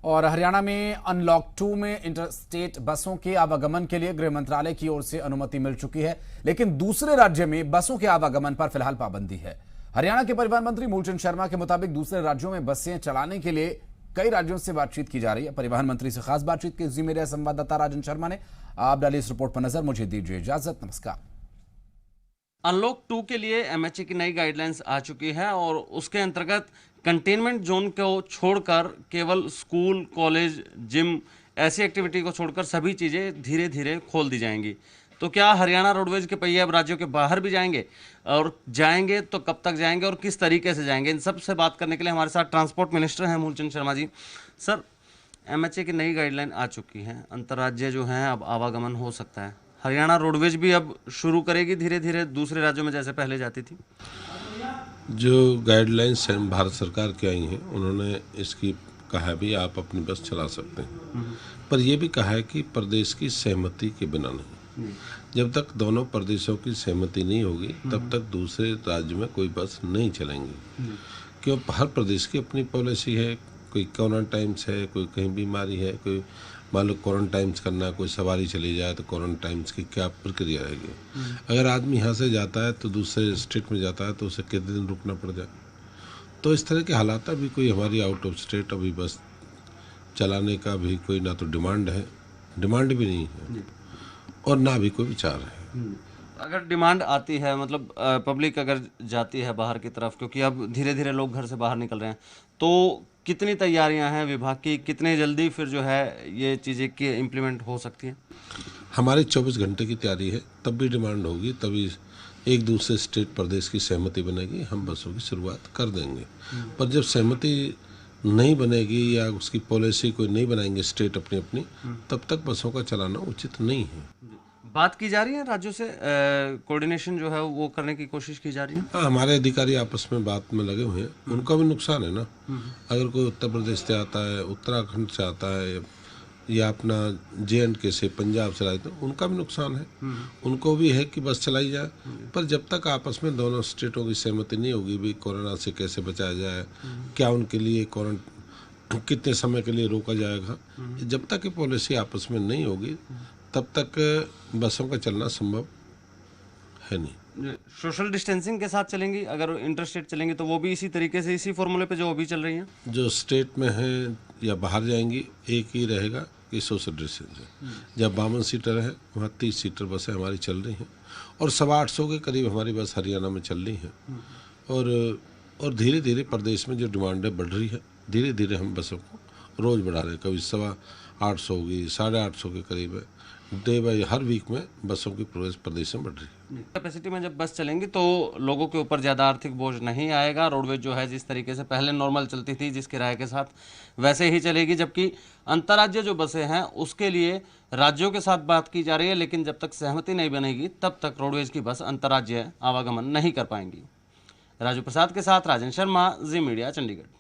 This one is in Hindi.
और हरियाणा में अनलॉक 2 में इंटरस्टेट बसों के आवागमन के लिए गृह मंत्रालय की ओर से अनुमति मिल चुकी है, लेकिन दूसरे राज्य में बसों के आवागमन पर फिलहाल पाबंदी है। हरियाणा के परिवहन मंत्री मूलचंद शर्मा के मुताबिक दूसरे राज्यों में बसें चलाने के लिए कई राज्यों से बातचीत की जा रही है। परिवहन मंत्री से खास बातचीत की मेरे संवाददाता राजन शर्मा ने। आप डालिए इस रिपोर्ट पर नजर। मुझे दीजिए इजाजत। नमस्कार। अनलॉक 2 के लिए एमएचए की नई गाइडलाइंस आ चुकी है और उसके अंतर्गत कंटेनमेंट जोन को छोड़कर केवल स्कूल, कॉलेज, जिम ऐसी एक्टिविटी को छोड़कर सभी चीज़ें धीरे धीरे खोल दी जाएंगी। तो क्या हरियाणा रोडवेज के पहिए अब राज्यों के बाहर भी जाएंगे, और जाएंगे तो कब तक जाएंगे और किस तरीके से जाएंगे, इन सब से बात करने के लिए हमारे साथ ट्रांसपोर्ट मिनिस्टर हैं मूलचंद शर्मा जी। सर, एमएचए की नई गाइडलाइन आ चुकी है, अंतर्राज्य जो है अब आवागमन हो सकता है। हरियाणा रोडवेज भी अब शुरू करेगी धीरे धीरे दूसरे राज्यों में जैसे पहले जाती थी। जो गाइडलाइंस भारत सरकार की आई हैं, उन्होंने इसकी कहा है भी आप अपनी बस चला सकते हैं, पर यह भी कहा है कि प्रदेश की सहमति के बिना नहीं। जब तक दोनों प्रदेशों की सहमति नहीं होगी तब तक दूसरे राज्य में कोई बस नहीं चलेंगी, क्यों हर प्रदेश की अपनी पॉलिसी है। कोई क्वारंटाइन्स है, कोई कहीं बीमारी है, कोई मान लो क्वारंटाइन्स करना है, कोई सवारी चली जाए तो क्वारंटाइन्स की क्या प्रक्रिया रहेगी। अगर आदमी यहाँ से जाता है तो दूसरे स्टेट में जाता है तो उसे कितने दिन रुकना पड़ जाए। तो इस तरह के हालात अभी कोई हमारी आउट ऑफ स्टेट अभी बस चलाने का भी कोई ना तो डिमांड भी नहीं है और ना भी कोई विचार है। अगर डिमांड आती है, मतलब पब्लिक अगर जाती है बाहर की तरफ, क्योंकि अब धीरे धीरे लोग घर से बाहर निकल रहे हैं, तो कितनी तैयारियां हैं विभाग की, कितने जल्दी फिर जो है ये चीज़ें की इम्प्लीमेंट हो सकती हैं? हमारी 24 घंटे की तैयारी है, तब भी डिमांड होगी तभी एक दूसरे स्टेट प्रदेश की सहमति बनेगी, हम बसों की शुरुआत कर देंगे। पर जब सहमति नहीं बनेगी या उसकी पॉलिसी कोई नहीं बनाएंगे स्टेट अपनी अपनी, तब तक बसों का चलाना उचित नहीं है। बात की जा रही है राज्यों से, कोऑर्डिनेशन जो है वो करने की कोशिश की जा रही है। हाँ, हमारे अधिकारी आपस में बात में लगे हुए हैं। उनका भी नुकसान है ना। अगर कोई उत्तर प्रदेश से आता है, उत्तराखंड से आता है या अपना JNK से, पंजाब से आए, तो उनका भी नुकसान है। उनको भी है कि बस चलाई जाए, पर जब तक आपस में दोनों स्टेटों की सहमति नहीं होगी भी कोरोना से कैसे बचाया जाए, क्या उनके लिए कितने समय के लिए रोका जाएगा, जब तक ये पॉलिसी आपस में नहीं होगी तब तक बसों का चलना संभव है नहीं। सोशल डिस्टेंसिंग के साथ चलेंगी, अगर इंटरस्टेट चलेंगी तो वो भी इसी तरीके से, इसी फॉर्मूले पे जो अभी चल रही हैं। जो स्टेट में है या बाहर जाएंगी एक ही रहेगा कि सोशल डिस्टेंस है। जब 52 सीटर है वहाँ 30 सीटर बसें हमारी चल रही हैं और 850 के करीब हमारी बस हरियाणा में चल रही हैं। और धीरे धीरे प्रदेश में जो डिमांड बढ़ रही है, धीरे धीरे हम बसों को रोज़ बढ़ा रहे हैं। कभी 850 होगी, 850 के करीब है। डे बाई हर वीक में बसों की प्रदेश में बढ़ रही है। कैपेसिटी में जब बस चलेंगी तो लोगों के ऊपर ज़्यादा आर्थिक बोझ नहीं आएगा। रोडवेज जो है जिस तरीके से पहले नॉर्मल चलती थी जिस किराए के साथ, वैसे ही चलेगी। जबकि अंतर्राज्य जो बसें हैं उसके लिए राज्यों के साथ बात की जा रही है, लेकिन जब तक सहमति नहीं बनेगी तब तक रोडवेज की बस अंतर्राज्य आवागमन नहीं कर पाएंगी। राजू प्रसाद के साथ राजन शर्मा, जी मीडिया, चंडीगढ़।